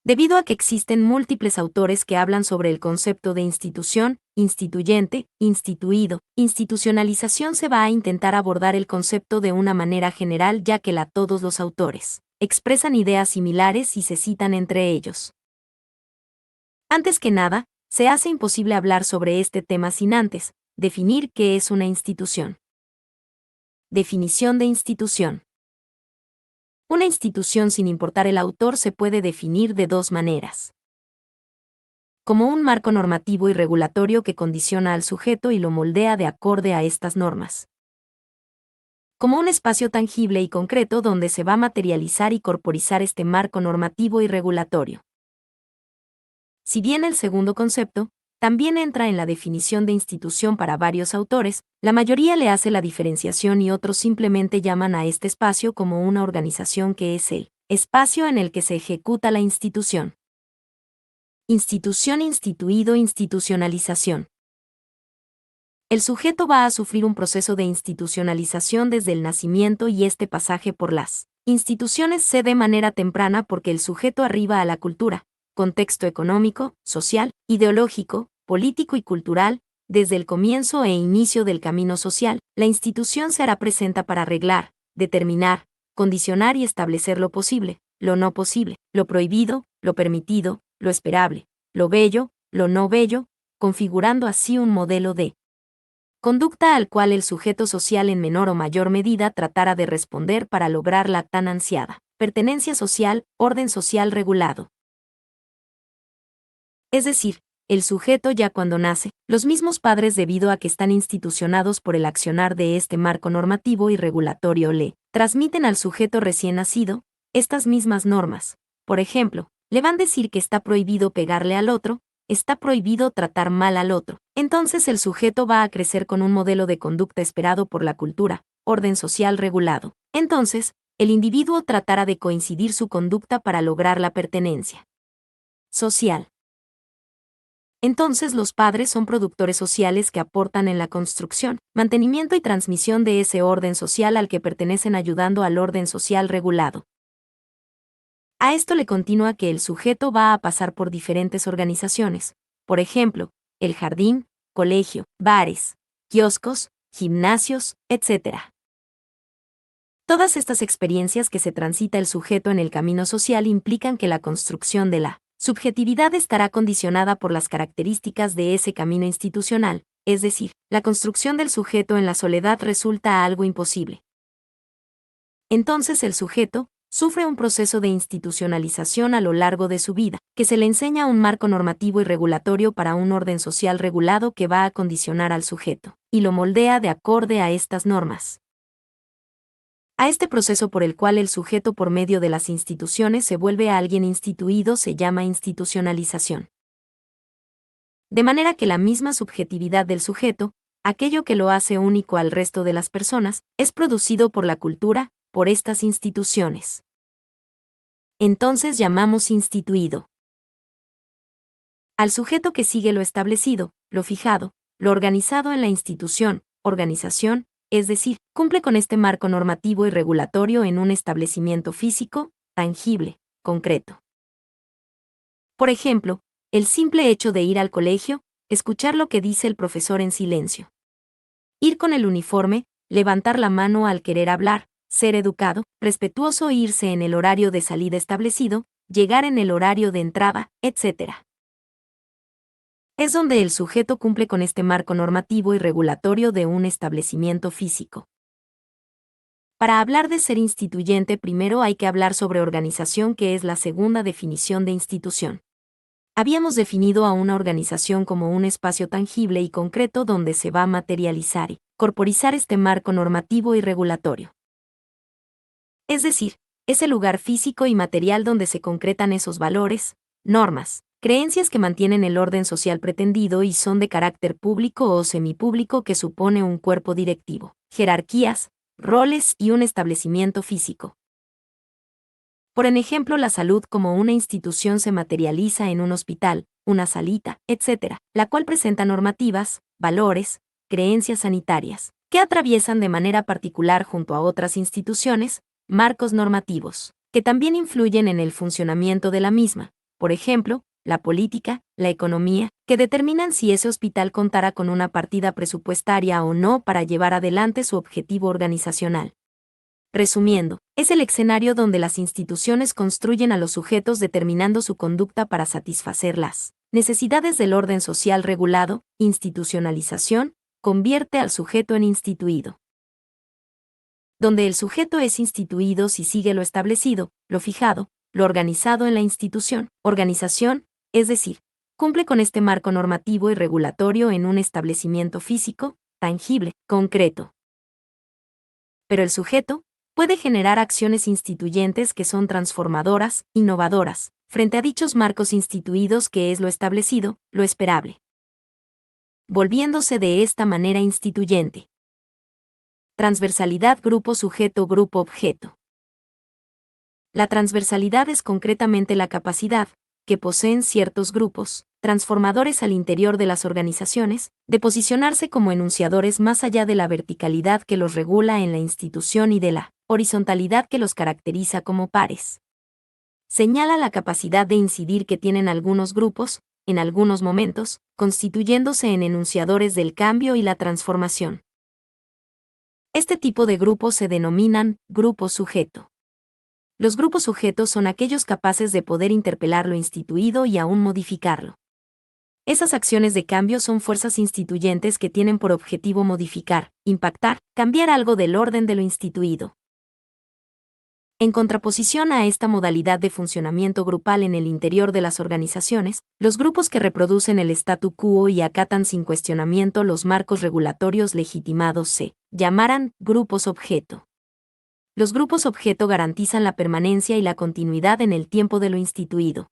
Debido a que existen múltiples autores que hablan sobre el concepto de institución, instituyente, instituido, institucionalización, se va a intentar abordar el concepto de una manera general, ya que todos los autores expresan ideas similares y se citan entre ellos. Antes que nada, se hace imposible hablar sobre este tema sin antes definir qué es una institución. Definición de institución. Una institución, sin importar el autor, se puede definir de dos maneras. Como un marco normativo y regulatorio que condiciona al sujeto y lo moldea de acorde a estas normas. Como un espacio tangible y concreto donde se va a materializar y corporizar este marco normativo y regulatorio. Si bien el segundo concepto también entra en la definición de institución para varios autores, la mayoría le hace la diferenciación y otros simplemente llaman a este espacio como una organización, que es el espacio en el que se ejecuta la institución. Institución, instituido, institucionalización. El sujeto va a sufrir un proceso de institucionalización desde el nacimiento, y este pasaje por las instituciones se da de manera temprana porque el sujeto arriba a la cultura, contexto económico, social, ideológico, político y cultural. Desde el comienzo e inicio del camino social, la institución se hará presente para arreglar, determinar, condicionar y establecer lo posible, lo no posible, lo prohibido, lo permitido, lo esperable, lo bello, lo no bello, configurando así un modelo de conducta al cual el sujeto social en menor o mayor medida tratará de responder para lograr la tan ansiada pertenencia social, orden social regulado. Es decir, el sujeto ya cuando nace, los mismos padres, debido a que están institucionados por el accionar de este marco normativo y regulatorio, le transmiten al sujeto recién nacido estas mismas normas. Por ejemplo, le van a decir que está prohibido pegarle al otro, está prohibido tratar mal al otro. Entonces el sujeto va a crecer con un modelo de conducta esperado por la cultura, orden social regulado. Entonces, el individuo tratará de coincidir su conducta para lograr la pertenencia social. Entonces los padres son productores sociales que aportan en la construcción, mantenimiento y transmisión de ese orden social al que pertenecen, ayudando al orden social regulado. A esto le continúa que el sujeto va a pasar por diferentes organizaciones, por ejemplo, el jardín, colegio, bares, kioscos, gimnasios, etc. Todas estas experiencias que se transita el sujeto en el camino social implican que la construcción de la subjetividad estará condicionada por las características de ese camino institucional, es decir, la construcción del sujeto en la soledad resulta algo imposible. Entonces el sujeto sufre un proceso de institucionalización a lo largo de su vida, que se le enseña un marco normativo y regulatorio para un orden social regulado que va a condicionar al sujeto, y lo moldea de acorde a estas normas. A este proceso por el cual el sujeto, por medio de las instituciones, se vuelve a alguien instituido, se llama institucionalización. De manera que la misma subjetividad del sujeto, aquello que lo hace único al resto de las personas, es producido por la cultura, por estas instituciones. Entonces llamamos instituido al sujeto que sigue lo establecido, lo fijado, lo organizado en la institución, organización, es decir, cumple con este marco normativo y regulatorio en un establecimiento físico, tangible, concreto. Por ejemplo, el simple hecho de ir al colegio, escuchar lo que dice el profesor en silencio. Ir con el uniforme, levantar la mano al querer hablar, ser educado, respetuoso, irse en el horario de salida establecido, llegar en el horario de entrada, etc. Es donde el sujeto cumple con este marco normativo y regulatorio de un establecimiento físico. Para hablar de ser instituyente, primero hay que hablar sobre organización, que es la segunda definición de institución. Habíamos definido a una organización como un espacio tangible y concreto donde se va a materializar y corporizar este marco normativo y regulatorio. Es decir, es el lugar físico y material donde se concretan esos valores, normas, creencias que mantienen el orden social pretendido y son de carácter público o semipúblico, que supone un cuerpo directivo, jerarquías, roles y un establecimiento físico. Por ejemplo, la salud como una institución se materializa en un hospital, una salita, etc., la cual presenta normativas, valores, creencias sanitarias, que atraviesan de manera particular junto a otras instituciones, marcos normativos, que también influyen en el funcionamiento de la misma, por ejemplo, la política, la economía, que determinan si ese hospital contará con una partida presupuestaria o no para llevar adelante su objetivo organizacional. Resumiendo, es el escenario donde las instituciones construyen a los sujetos determinando su conducta para satisfacer las necesidades del orden social regulado. Institucionalización convierte al sujeto en instituido. Donde el sujeto es instituido si sigue lo establecido, lo fijado, lo organizado en la institución, organización, es decir, cumple con este marco normativo y regulatorio en un establecimiento físico, tangible, concreto. Pero el sujeto puede generar acciones instituyentes que son transformadoras, innovadoras, frente a dichos marcos instituidos que es lo establecido, lo esperable, volviéndose de esta manera instituyente. Transversalidad grupo-sujeto-grupo-objeto. La transversalidad es concretamente la capacidad, que poseen ciertos grupos, transformadores al interior de las organizaciones, de posicionarse como enunciadores más allá de la verticalidad que los regula en la institución y de la horizontalidad que los caracteriza como pares. Señala la capacidad de incidir que tienen algunos grupos, en algunos momentos, constituyéndose en enunciadores del cambio y la transformación. Este tipo de grupos se denominan grupos sujeto. Los grupos sujetos son aquellos capaces de poder interpelar lo instituido y aún modificarlo. Esas acciones de cambio son fuerzas instituyentes que tienen por objetivo modificar, impactar, cambiar algo del orden de lo instituido. En contraposición a esta modalidad de funcionamiento grupal en el interior de las organizaciones, los grupos que reproducen el statu quo y acatan sin cuestionamiento los marcos regulatorios legitimados se llamarán grupos objeto. Los grupos objeto garantizan la permanencia y la continuidad en el tiempo de lo instituido.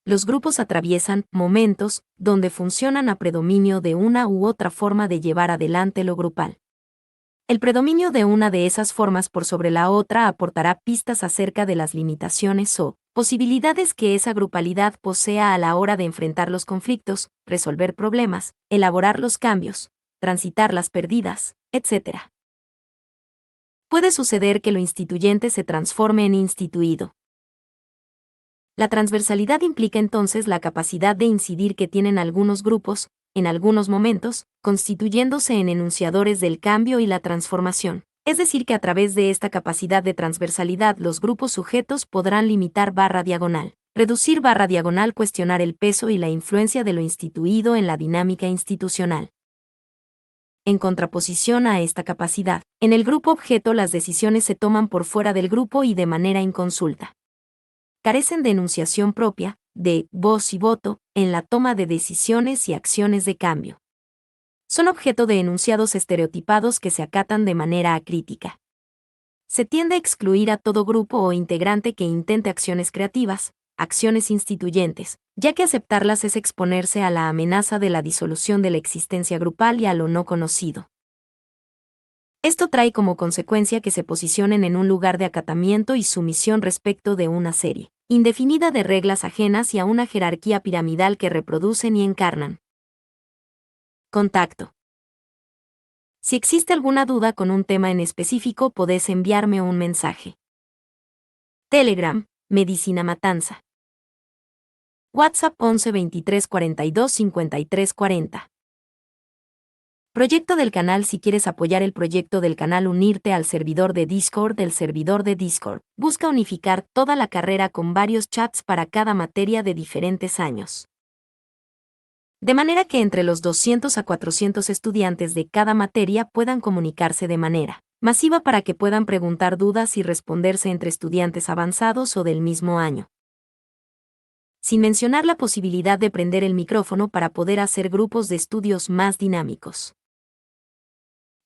Los grupos atraviesan momentos donde funcionan a predominio de una u otra forma de llevar adelante lo grupal. El predominio de una de esas formas por sobre la otra aportará pistas acerca de las limitaciones o posibilidades que esa grupalidad posea a la hora de enfrentar los conflictos, resolver problemas, elaborar los cambios, transitar las pérdidas, etc. Puede suceder que lo instituyente se transforme en instituido. La transversalidad implica entonces la capacidad de incidir que tienen algunos grupos, en algunos momentos, constituyéndose en enunciadores del cambio y la transformación. Es decir, que a través de esta capacidad de transversalidad los grupos sujetos podrán limitar /diagonal, reducir /diagonal, cuestionar el peso y la influencia de lo instituido en la dinámica institucional. En contraposición a esta capacidad, en el grupo objeto las decisiones se toman por fuera del grupo y de manera inconsulta. Carecen de enunciación propia, de voz y voto, en la toma de decisiones y acciones de cambio. Son objeto de enunciados estereotipados que se acatan de manera acrítica. Se tiende a excluir a todo grupo o integrante que intente acciones creativas, acciones instituyentes, ya que aceptarlas es exponerse a la amenaza de la disolución de la existencia grupal y a lo no conocido. Esto trae como consecuencia que se posicionen en un lugar de acatamiento y sumisión respecto de una serie indefinida de reglas ajenas y a una jerarquía piramidal que reproducen y encarnan. Contacto. Si existe alguna duda con un tema en específico, podés enviarme un mensaje. Telegram, Medicina Matanza. WhatsApp 11 23 42 53 40. Proyecto del canal. Si quieres apoyar el proyecto del canal, unirte al servidor de Discord. El servidor de Discord busca unificar toda la carrera con varios chats para cada materia de diferentes años. De manera que entre los 200 a 400 estudiantes de cada materia puedan comunicarse de manera masiva para que puedan preguntar dudas y responderse entre estudiantes avanzados o del mismo año. Sin mencionar la posibilidad de prender el micrófono para poder hacer grupos de estudios más dinámicos.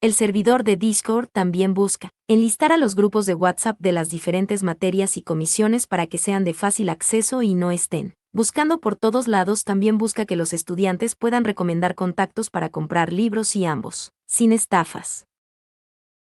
El servidor de Discord también busca enlistar a los grupos de WhatsApp de las diferentes materias y comisiones para que sean de fácil acceso y no estén buscando por todos lados. También busca que los estudiantes puedan recomendar contactos para comprar libros y ambos, sin estafas.